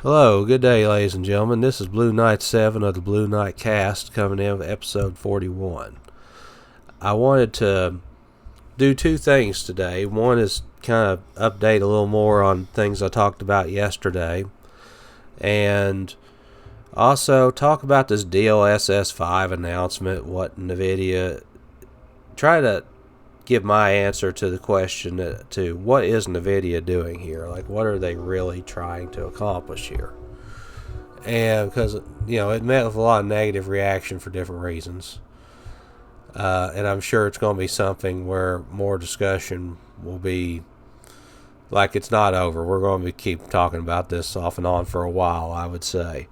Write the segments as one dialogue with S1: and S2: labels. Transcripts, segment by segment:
S1: Hello, good day, ladies and gentlemen. This is Blue Knight 7 of the Blue Knight Cast coming in with episode 41. I wanted to do two things today. One is kind of update a little more on things I talked about yesterday, and also talk about this DLSS 5 announcement, what Nvidia, try to give my answer to the question to what is Nvidia doing here? Like, what are they really trying to accomplish here? And because, it met with a lot of negative reaction for different reasons. And I'm sure it's going to be something where more discussion will be, like, it's not over. We're going to keep talking about this off and on for a while, I would say.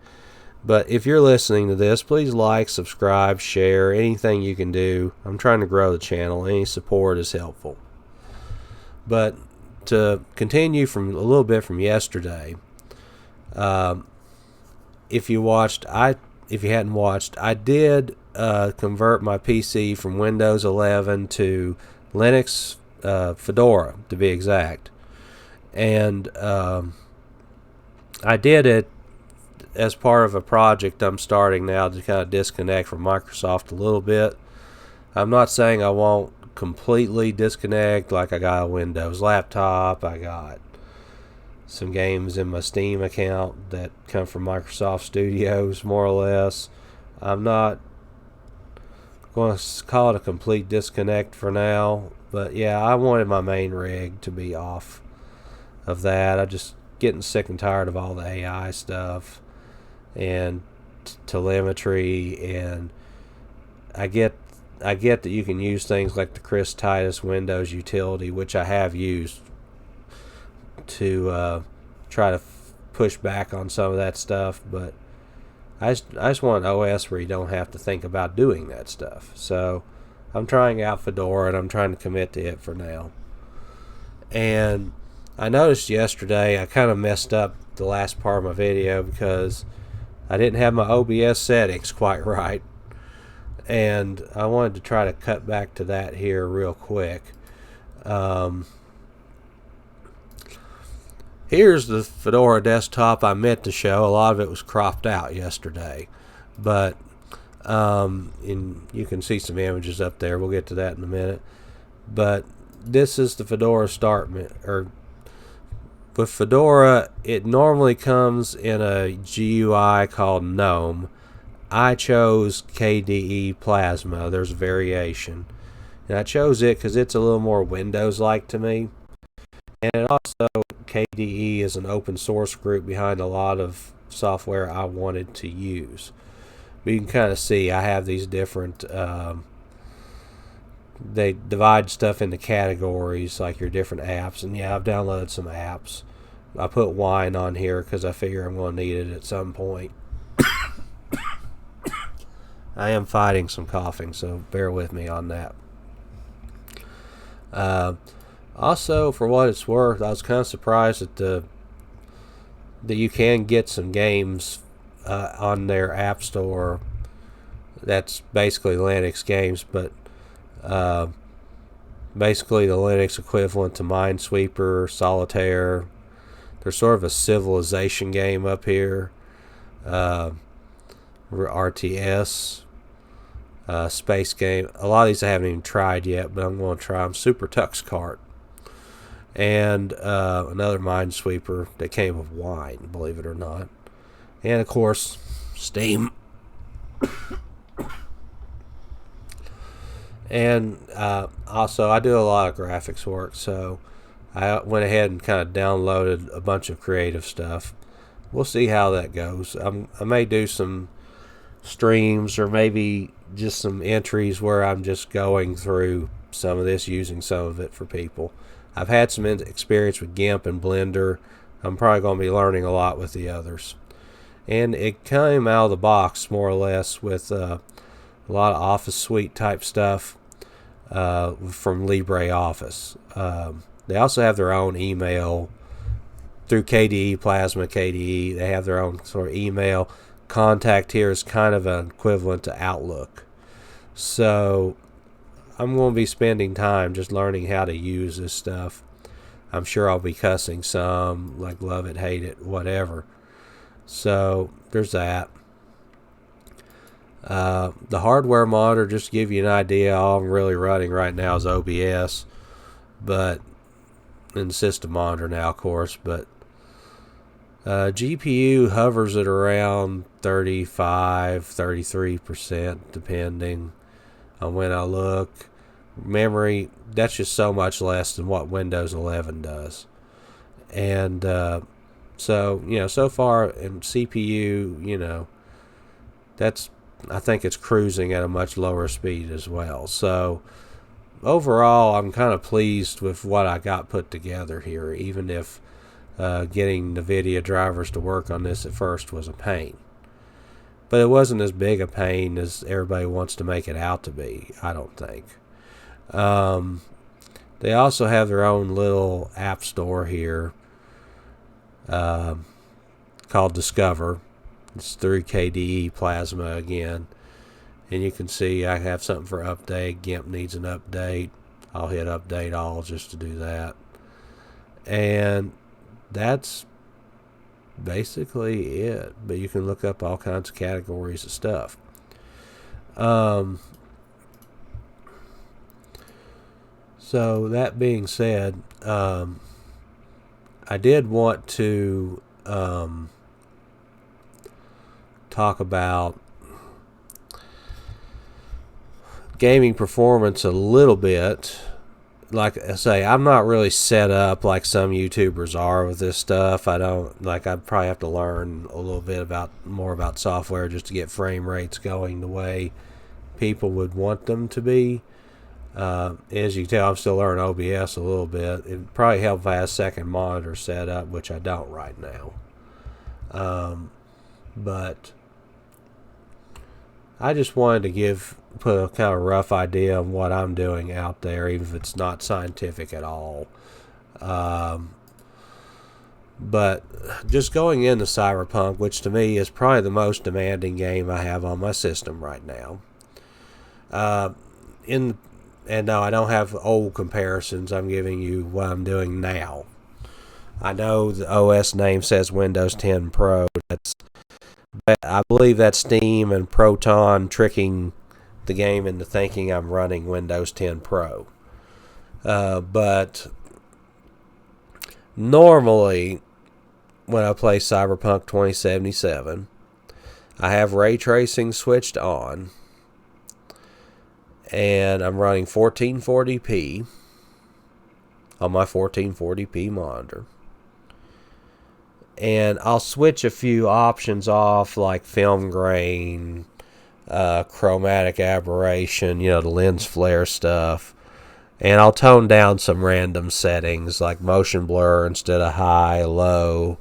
S1: But if you're listening to this, please like, subscribe, share, anything you can do. I'm trying to grow the channel. Any support is helpful. But to continue from a little bit from yesterday, if you hadn't watched, I did convert my PC from Windows 11 to Linux, Fedora to be exact, and I did it as part of a project I'm starting now to kind of disconnect from Microsoft a little bit. I'm not saying I won't completely disconnect, like I got a Windows laptop, I got some games in my Steam account that come from Microsoft Studios, more or less. I'm not going to call it a complete disconnect for now, but yeah, I wanted my main rig to be off of that. I'm just getting sick and tired of all the AI stuff and telemetry, and I get that you can use things like the Chris Titus Windows utility, which I have used to try to push back on some of that stuff, but I just want an OS where you don't have to think about doing that stuff. So I'm trying out Fedora, and I'm trying to commit to it for now. And I noticed yesterday I kind of messed up the last part of my video because I didn't have my OBS settings quite right, and I wanted to try to cut back to that here real quick. Here's the Fedora desktop I meant to show. A lot of it was cropped out yesterday, but you can see some images up there. We'll get to that in a minute. But this is the Fedora with Fedora, it normally comes in a GUI called GNOME. I chose KDE Plasma. There's a variation, and I chose it because it's a little more Windows-like to me. And it also, KDE is an open source group behind a lot of software I wanted to use. But you can kind of see I have these different, they divide stuff into categories, like your different apps. And yeah, I've downloaded some apps. I put wine on here because I figure I'm going to need it at some point. I am fighting some coughing, so bear with me on that. Also, for what it's worth, I was kind of surprised that you can get some games on their App Store. That's basically Linux games, but basically the Linux equivalent to Minesweeper, Solitaire. There's sort of a civilization game up here, RTS, space game. A lot of these I haven't even tried yet, but I'm going to try them. Super Tux Kart. And another Minesweeper that came with wine, believe it or not. And of course, Steam. And also, I do a lot of graphics work, so I went ahead and kind of downloaded a bunch of creative stuff. We'll see how that goes. I may do some streams, or maybe just some entries where I'm just going through some of this, using some of it for people. I've had some experience with GIMP and Blender. I'm probably going to be learning a lot with the others. And it came out of the box, more or less, with a lot of Office Suite type stuff from LibreOffice. They also have their own email through KDE Plasma. KDE, they have their own sort of email. Contact here is kind of an equivalent to Outlook. So I'm going to be spending time just learning how to use this stuff. I'm sure I'll be cussing some, like love it, hate it, whatever. So there's that. The hardware monitor, just to give you an idea, all I'm really running right now is OBS, but and system monitor now, of course. But GPU hovers at around 35, 33%, depending on when I look. Memory, that's just so much less than what Windows 11 does. And so, so far in CPU, I think it's cruising at a much lower speed as well. So overall, I'm kind of pleased with what I got put together here, even if getting Nvidia drivers to work on this at first was a pain. But it wasn't as big a pain as everybody wants to make it out to be, I don't think. They also have their own little app store here called Discover. It's through KDE Plasma again. And you can see I have something for update. GIMP needs an update. I'll hit update all just to do that. And that's basically it. But you can look up all kinds of categories of stuff. So that being said, I did want to talk about gaming performance a little bit. Like I say, I'm not really set up like some YouTubers are with this stuff. I'd probably have to learn a little bit more about software just to get frame rates going the way people would want them to be. As you can tell, I'm still learning OBS a little bit. It'd probably help if I had a second monitor set up, which I don't right now. But I just wanted to put a kind of rough idea of what I'm doing out there, even if it's not scientific at all. But just going into Cyberpunk, which to me is probably the most demanding game I have on my system right now. And no, I don't have old comparisons. I'm giving you what I'm doing now. I know the OS name says Windows 10 Pro. I believe that's Steam and Proton tricking the game into thinking I'm running Windows 10 Pro. But normally, when I play Cyberpunk 2077, I have ray tracing switched on, and I'm running 1440p on my 1440p monitor. And I'll switch a few options off, like film grain, chromatic aberration, the lens flare stuff. And I'll tone down some random settings, like motion blur instead of high, low.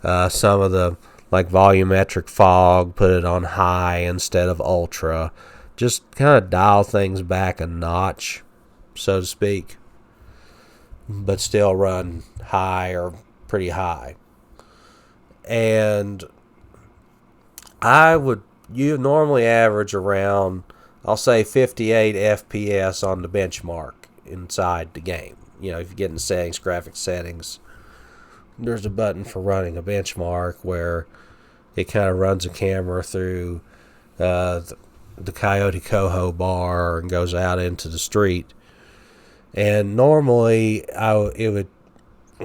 S1: Some of the, like volumetric fog, put it on high instead of ultra. Just kind of dial things back a notch, so to speak. But still run high or pretty high. And you normally average around, I'll say 58 FPS on the benchmark inside the game. If you get in settings, graphic settings, there's a button for running a benchmark where it kind of runs a camera through the Coyote Coho bar and goes out into the street. And normally it would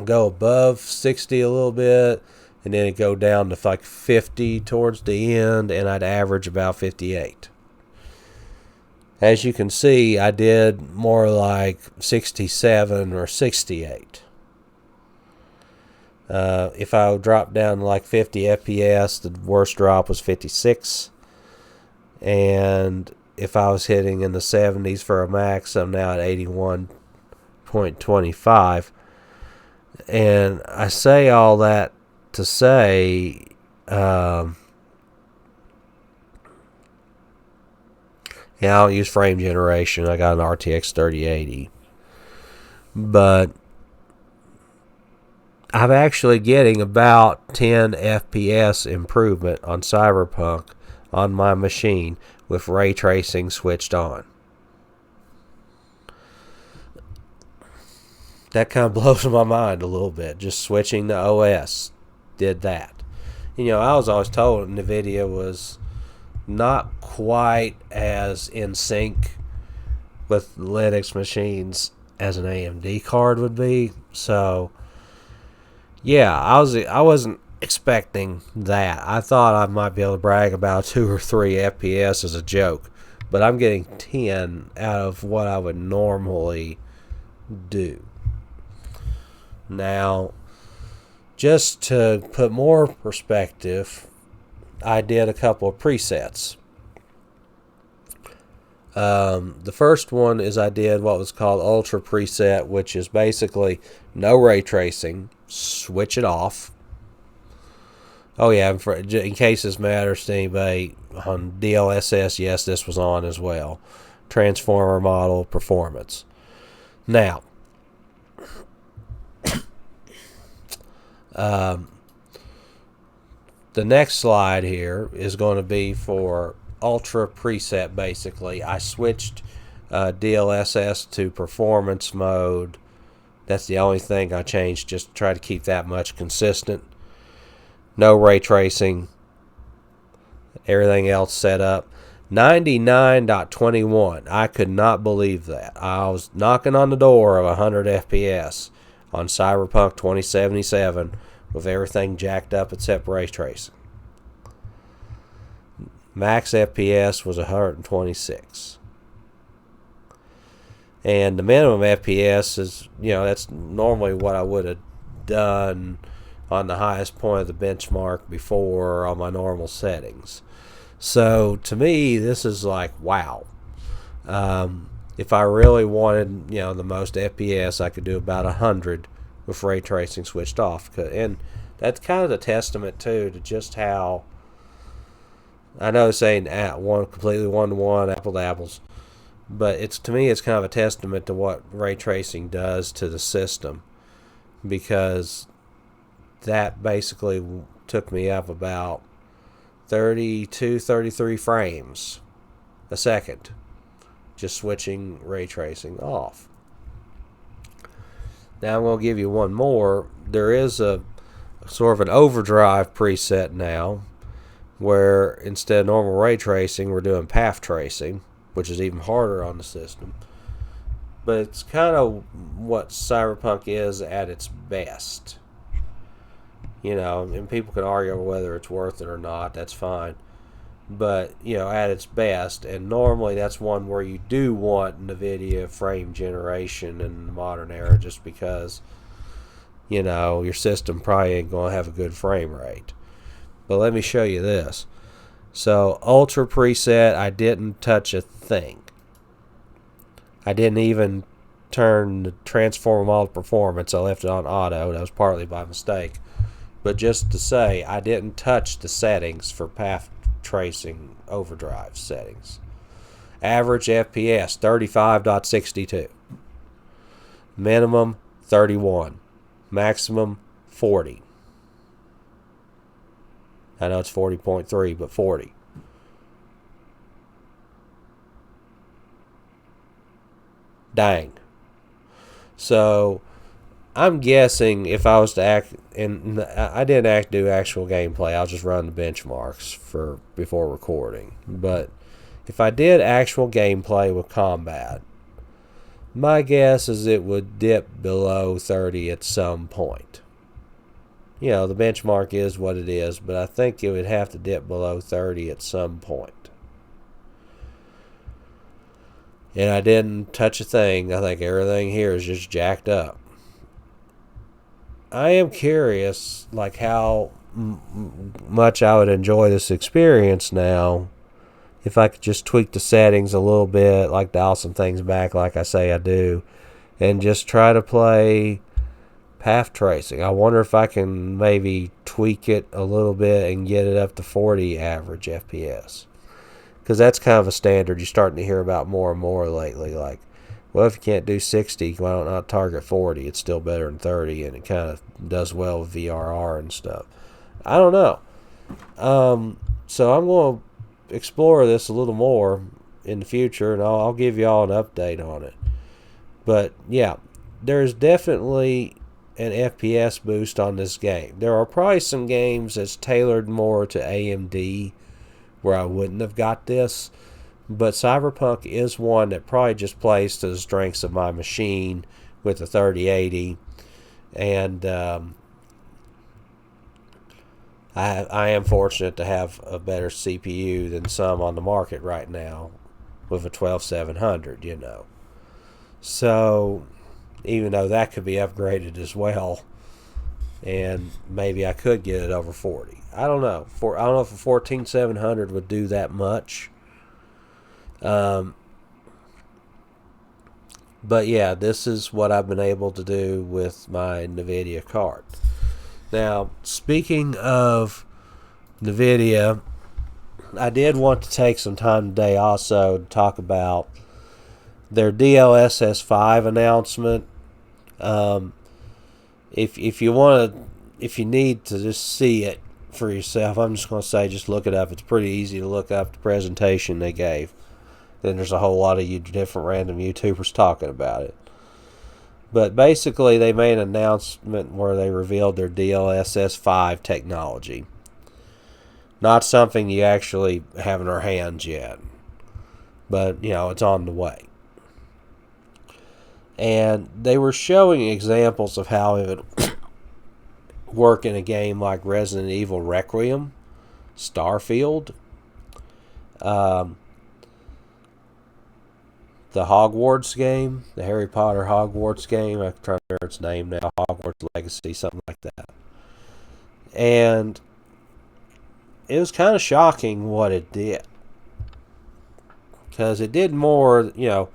S1: go above 60 a little bit, and then it'd go down to like 50 towards the end, and I'd average about 58. As you can see, I did more like 67 or 68. If I drop down to like 50 FPS, the worst drop was 56. And if I was hitting in the 70s for a max, I'm now at 81.25. And I say all that to say, I don't use frame generation. I got an RTX 3080. But I'm actually getting about 10 FPS improvement on Cyberpunk on my machine with ray tracing switched on. That kind of blows my mind a little bit. Just switching the OS did that. I was always told Nvidia was not quite as in sync with Linux machines as an AMD card would be. So yeah, I wasn't expecting that. I thought I might be able to brag about 2 or 3 FPS as a joke, but I'm getting 10 out of what I would normally do. Now, just to put more perspective, I did a couple of presets. The first one is I did what was called Ultra Preset, which is basically no ray tracing, switch it off. Oh yeah, in case this matters to anybody, on DLSS, yes, this was on as well. Transformer model performance. Now, the next slide here is going to be for Ultra Preset. Basically, I switched DLSS to performance mode. That's the only thing I changed, just to try to keep that much consistent. No ray tracing. Everything else set up. 99.21. I could not believe that. I was knocking on the door of 100 FPS on Cyberpunk 2077 with everything jacked up except ray tracing. Max FPS was 126. And the minimum FPS is, that's normally what I would have done on the highest point of the benchmark before on my normal settings. So to me, this is like, wow. If I really wanted, the most FPS, I could do about 100 with ray tracing switched off. And that's kind of a testament, too, to just how, I know saying completely one-to-one, apple to apples, but to me, it's kind of a testament to what ray tracing does to the system, because that basically took me up about 32, 33 frames a second, just switching ray tracing off. Now I'm going to give you one more. There is a sort of an overdrive preset now, where instead of normal ray tracing, we're doing path tracing, which is even harder on the system. But it's kind of what Cyberpunk is at its best. And people can argue whether it's worth it or not. That's fine. But, at its best. And normally that's one where you do want NVIDIA frame generation in the modern era, just because, your system probably ain't going to have a good frame rate. But let me show you this. So, Ultra Preset, I didn't touch a thing. I didn't even turn the Transformer Model Performance. I left it on auto. That was partly by mistake. But just to say, I didn't touch the settings for path tracing overdrive settings. Average FPS, 35.62. Minimum, 31. Maximum, 40. I know it's 40.3, but 40. Dang. So, I'm guessing if I was to act, and I didn't do actual gameplay, I'll just run the benchmarks before recording. But if I did actual gameplay with combat, my guess is it would dip below 30 at some point. The benchmark is what it is, but I think it would have to dip below 30 at some point. And I didn't touch a thing. I think everything here is just jacked up. I am curious, like, how much I would enjoy this experience now if I could just tweak the settings a little bit, like dial some things back like I say I do, and just try to play path tracing. I wonder if I can maybe tweak it a little bit and get it up to 40 average FPS. Because that's kind of a standard you're starting to hear about more and more lately. Like, well, if you can't do 60, why don't I target 40? It's still better than 30, and it kind of does well with VRR and stuff. I don't know. So I'm going to explore this a little more in the future, and I'll give you all an update on it. But, yeah, there's definitely an FPS boost on this game. There are probably some games that's tailored more to AMD where I wouldn't have got this, but Cyberpunk is one that probably just plays to the strengths of my machine with the 3080, and I am fortunate to have a better CPU than some on the market right now with a 12700, you know. So, even though that could be upgraded as well, and maybe I could get it over 40. I don't know. I don't know if a 14700 would do that much. But yeah, this is what I've been able to do with my Nvidia card. Now, speaking of Nvidia, I did want to take some time today also to talk about their DLSS 5 announcement. If you need to just see it for yourself, I'm just going to say just look it up. It's pretty easy to look up the presentation they gave. Then there's a whole lot of different random YouTubers talking about it. But basically, they made an announcement where they revealed their DLSS 5 technology. Not something you actually have in our hands yet, but you know, it's on the way. And they were showing examples of how it would work in a game like Resident Evil Requiem, Starfield, the Hogwarts game, the Harry Potter Hogwarts game. I'm trying to remember its name now. Hogwarts Legacy, something like that. And it was kind of shocking what it did. Because it did more, you know,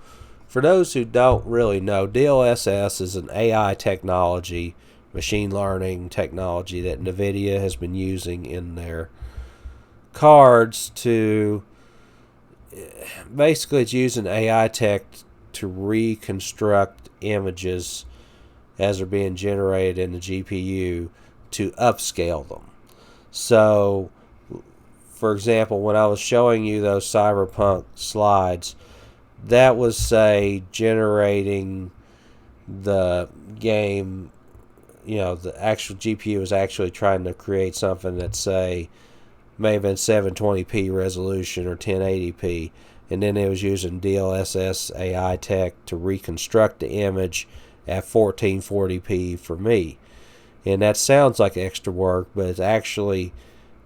S1: for those who don't really know, DLSS is an AI technology, machine learning technology that Nvidia has been using in their cards to... Basically, it's using AI tech to reconstruct images as they're being generated in the GPU to upscale them. So, for example, when I was showing you those Cyberpunk slides, that was, say, generating the game, you know, the actual GPU was actually trying to create something that, say, may have been 720p resolution or 1080p, and then it was using DLSS AI tech to reconstruct the image at 1440p for me. And that sounds like extra work, but it's actually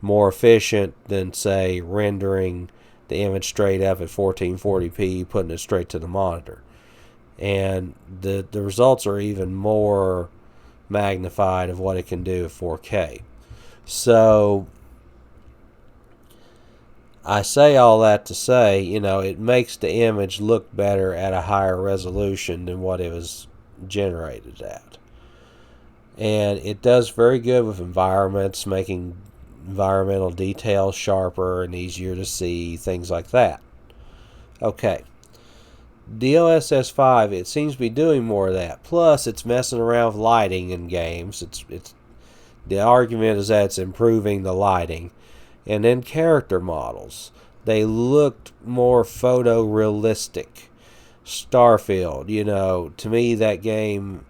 S1: more efficient than, say, rendering the image straight up at 1440p, putting it straight to the monitor. And the results are even more magnified of what it can do at 4K. So I say all that to say, you know, it makes the image look better at a higher resolution than what it was generated at. And it does very good with environments, making environmental details sharper and easier to see, things like that. Okay. DLSS 5, it seems to be doing more of that. Plus, it's messing around with lighting in games. It's the argument is that it's improving the lighting. And then character models. They looked more photorealistic. Starfield, you know, to me that game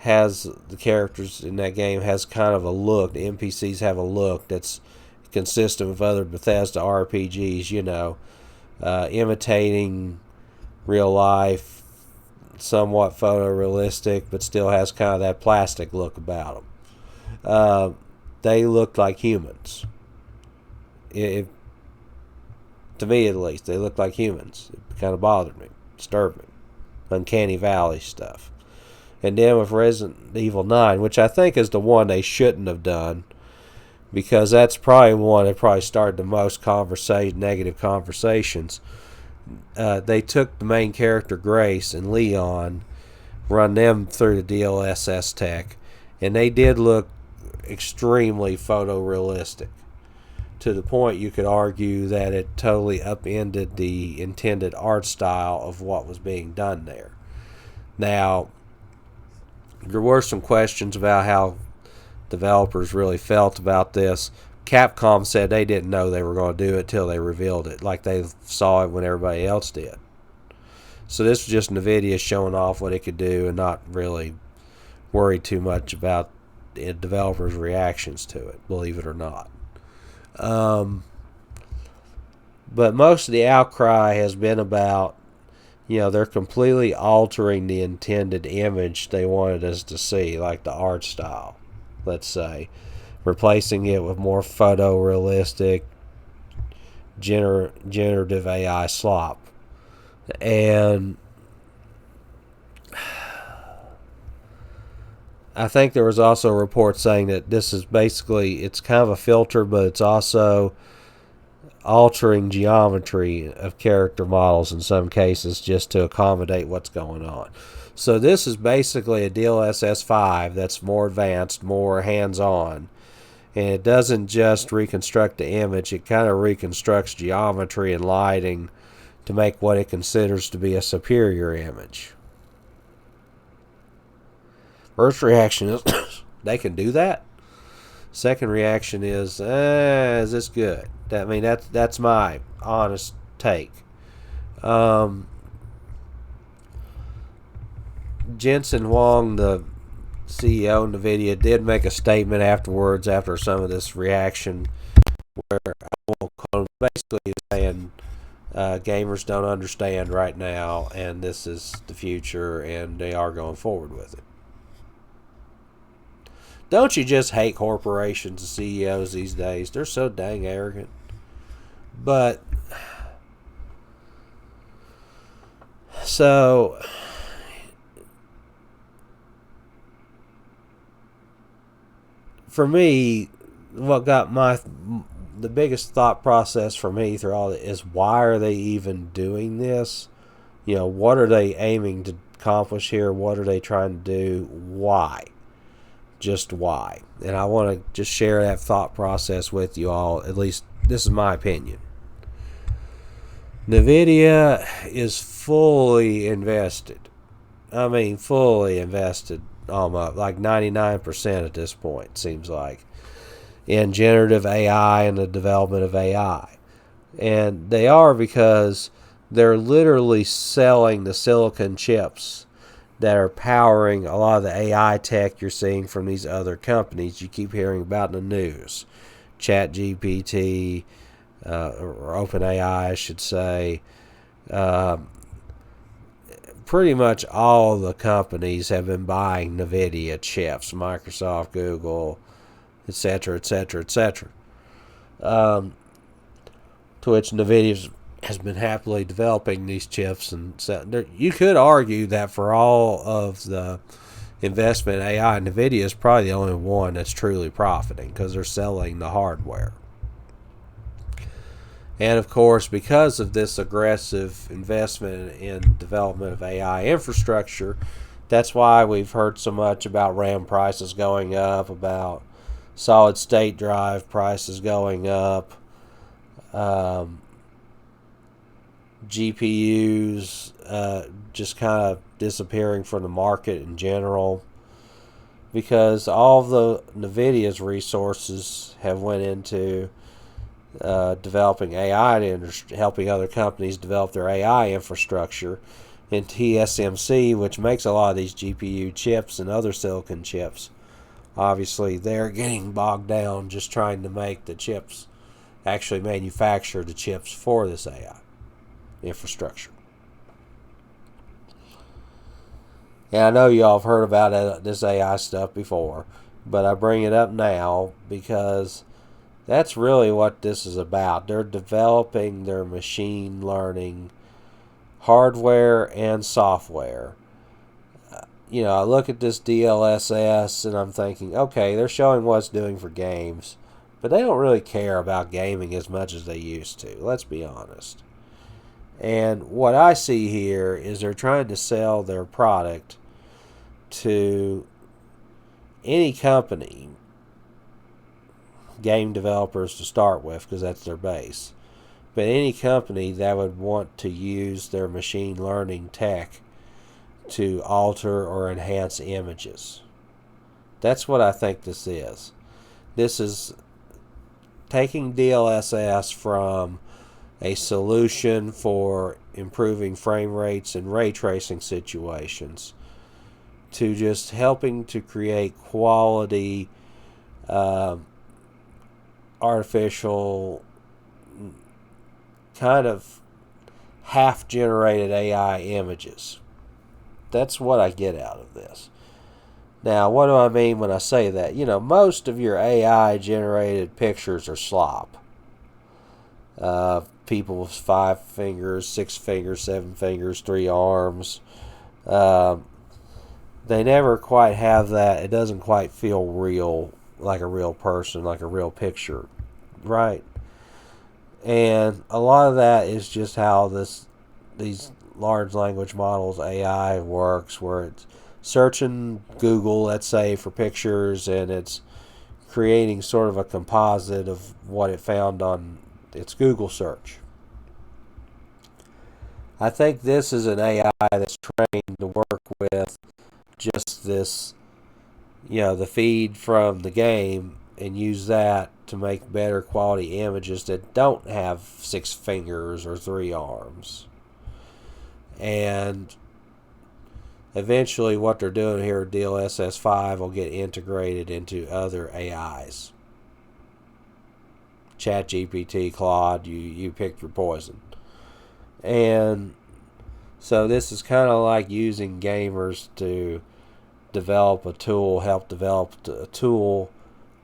S1: has, the characters in that game has kind of a look, the NPCs have a look that's consistent with other Bethesda RPGs, you know, imitating real life, somewhat photorealistic, but still has kind of that plastic look about them. They looked like humans. To me at least, they looked like humans. It kind of bothered me, disturbed me. Uncanny Valley stuff. And then with Resident Evil 9, which I think is the one they shouldn't have done, because that's probably one that probably started the most negative conversations. They took the main character Grace and Leon, run them through the DLSS tech, and they did look extremely photorealistic, to the point you could argue that it totally upended the intended art style of what was being done there. Now, there were some questions about how developers really felt about this. Capcom said they didn't know they were going to do it till they revealed it, like they saw it when everybody else did. So this was just Nvidia showing off what it could do and not really worried too much about developers' reactions to it, believe it or not. But most of the outcry has been about, they're completely altering the intended image they wanted us to see, like the art style, let's say, replacing it with more photorealistic generative AI slop. And I think there was also a report saying that this is basically, it's kind of a filter, but it's also altering geometry of character models in some cases just to accommodate what's going on. So this is basically a DLSS 5 that's more advanced, more hands-on, and it doesn't just reconstruct the image, it kind of reconstructs geometry and lighting to make what it considers to be a superior image. First reaction is, they can do that? Second reaction is this good? That's my honest take. Jensen Huang, the CEO of Nvidia, did make a statement afterwards after some of this reaction where basically saying gamers don't understand right now and this is the future and they are going forward with it. Don't you just hate corporations and CEOs these days? They're so dang arrogant. But, so, for me, what got the biggest thought process for me through all that is, why are they even doing this? What are they aiming to accomplish here? What are they trying to do? Why? Just why? And I want to just share that thought process with you all. At least this is my opinion. Nvidia is fully invested. Fully invested, almost like 99% at this point, seems like, in generative AI and the development of AI. And they are, because they're literally selling the silicon chips that are powering a lot of the AI tech you're seeing from these other companies you keep hearing about in the news. ChatGPT, or OpenAI, I should say. Pretty much all the companies have been buying Nvidia chips, Microsoft, Google, etc., etc., etc. To which Nvidia has been happily developing these chips, and so you could argue that for all of the investment in AI, Nvidia is probably the only one that's truly profiting because they're selling the hardware. And of course, because of this aggressive investment in development of AI infrastructure, that's why we've heard so much about RAM prices going up, about solid state drive prices going up, GPUs just kind of disappearing from the market in general, because all of the Nvidia's resources have went into developing AI and helping other companies develop their AI infrastructure. And TSMC, which makes a lot of these GPU chips and other silicon chips, obviously they're getting bogged down just trying to make the chips, actually manufacture the chips for this AI infrastructure. And I know y'all have heard about this AI stuff before, but I bring it up now because that's really what this is about. They're developing their machine learning hardware and software. I look at this DLSS and I'm thinking, okay, they're showing what it's doing for games, but they don't really care about gaming as much as they used to. Let's be honest. And what I see here is they're trying to sell their product to any company, game developers to start with, because that's their base, but any company that would want to use their machine learning tech to alter or enhance images. That's what I think this is. This is taking DLSS from a solution for improving frame rates in ray tracing situations to just helping to create quality artificial kind of half-generated AI images. That's what I get out of this. Now, what do I mean when I say that? Most of your AI-generated pictures are slop. People with 5 fingers, 6 fingers, 7 fingers, 3 arms. They never quite have that. It doesn't quite feel real, like a real person, like a real picture, right? And a lot of that is just how these large language models, AI, works, where it's searching Google, let's say, for pictures, and it's creating sort of a composite of what it found on its Google search. I think this is an AI that's trained to work with just this, the feed from the game, and use that to make better quality images that don't have 6 fingers or 3 arms. And eventually what they're doing here, DLSS 5 will get integrated into other AIs. ChatGPT, Claude, you pick your poison. And so this is kind of like using gamers to develop a tool, help develop a tool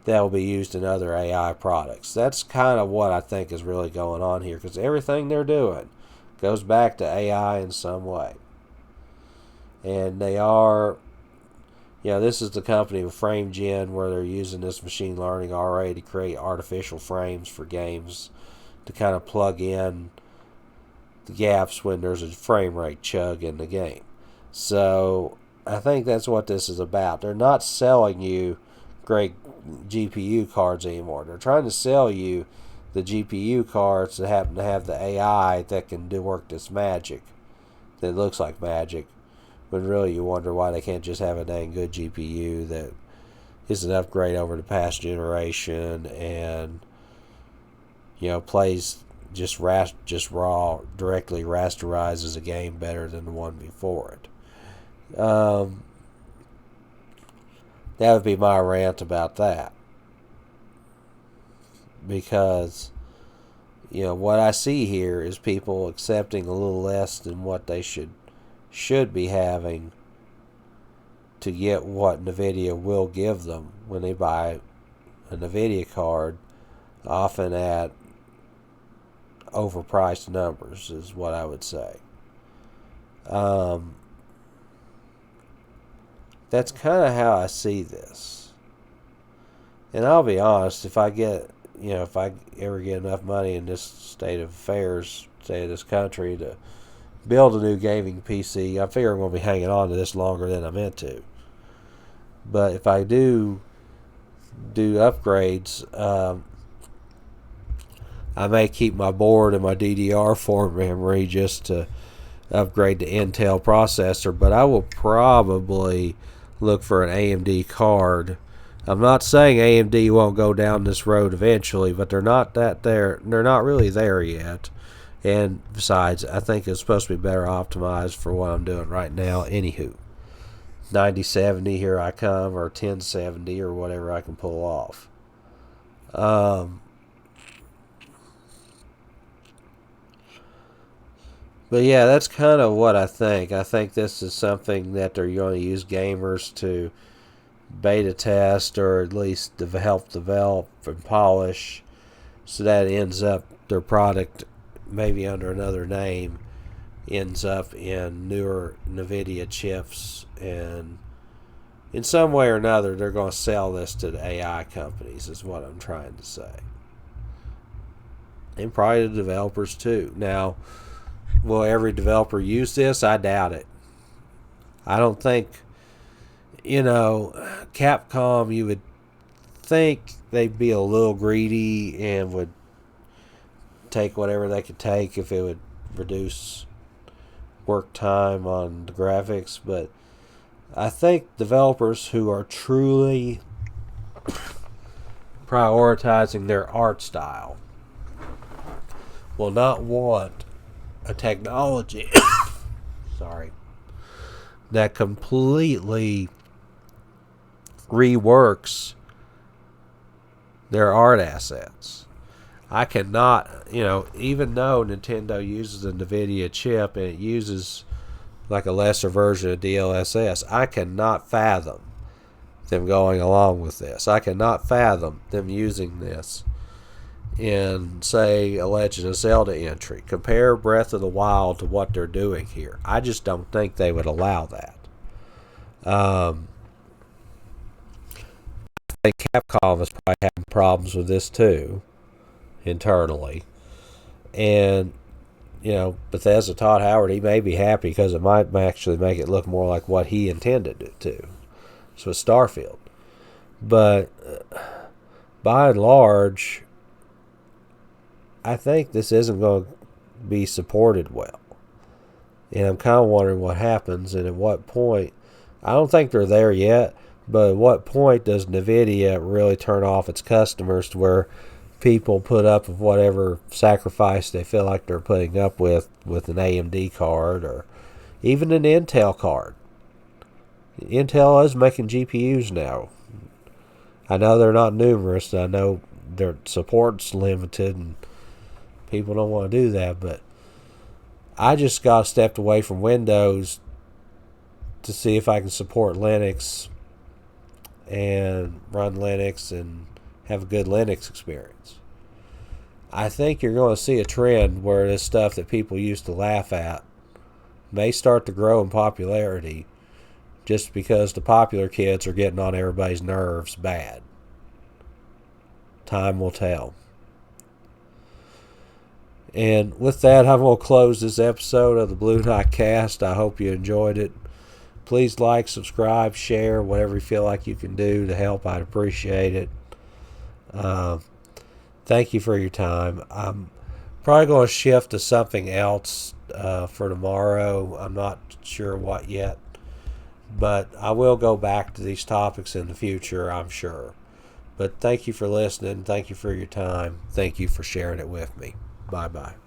S1: that will be used in other AI products. That's kind of what I think is really going on here, because everything they're doing goes back to AI in some way. And they are, this is the company with FrameGen, where they're using this machine learning already to create artificial frames for games to kind of plug in the gaps when there's a frame rate chug in the game. So I think that's what this is about. They're not selling you great GPU cards anymore. They're trying to sell you the GPU cards that happen to have the AI that can do work that's magic, that looks like magic, when really you wonder why they can't just have a dang good GPU that is an upgrade over the past generation and plays just raw, directly rasterizes a game better than the one before it. That would be my rant about that. Because, what I see here is people accepting a little less than what they should be having to get what Nvidia will give them when they buy a Nvidia card, often at overpriced numbers, is what I would say. That's kind of how I see this. And I'll be honest, if I ever get enough money in this state of affairs, state of this country, to build a new gaming PC, I figure I'm going to be hanging on to this longer than I meant to. But if I do upgrades, I may keep my board and my DDR4 memory just to upgrade the Intel processor, but I will probably look for an AMD card. I'm not saying AMD won't go down this road eventually, but they're not really there yet. And besides, I think it's supposed to be better optimized for what I'm doing right now. Anywho, 9070, here I come, or 1070, or whatever I can pull off. But yeah, that's kind of what I think. I think this is something that they're going to use gamers to beta test, or at least help develop and polish, so that ends up their product, maybe under another name, ends up in newer Nvidia chips, and in some way or another they're going to sell this to the AI companies, is what I'm trying to say, and probably the developers too. Now, will every developer use this? I doubt it. I don't think, Capcom, you would think they'd be a little greedy and would take whatever they could take if it would reduce work time on the graphics. But I think developers who are truly prioritizing their art style will not want a technology that completely reworks their art assets. I cannot, even though Nintendo uses a Nvidia chip and it uses like a lesser version of DLSS, I cannot fathom them going along with this. I cannot fathom them using this in, say, a Legend of Zelda entry. Compare Breath of the Wild to what they're doing here. I just don't think they would allow that. I think Capcom is probably having problems with this too, internally. And, Bethesda, Todd Howard, he may be happy because it might actually make it look more like what he intended it to. So it's Starfield. But by and large, I think this isn't going to be supported well. And I'm kind of wondering what happens and at what point. I don't think they're there yet, but at what point does Nvidia really turn off its customers to where people put up with whatever sacrifice they feel like they're putting up with an AMD card or even an Intel card? Intel is making GPUs now. I know they're not numerous. I know their support's limited and people don't want to do that, but I just got stepped away from Windows to see if I can support Linux and run Linux and have a good Linux experience. I think you're going to see a trend where this stuff that people used to laugh at may start to grow in popularity just because the popular kids are getting on everybody's nerves bad. Time will tell. And with that, I'm going to close this episode of the Blue Knight Cast. I hope you enjoyed it. Please like, subscribe, share, whatever you feel like you can do to help. I'd appreciate it. Thank you for your time. I'm probably going to shift to something else for tomorrow. I'm not sure what yet. But I will go back to these topics in the future, I'm sure. But thank you for listening. Thank you for your time. Thank you for sharing it with me. Bye-bye.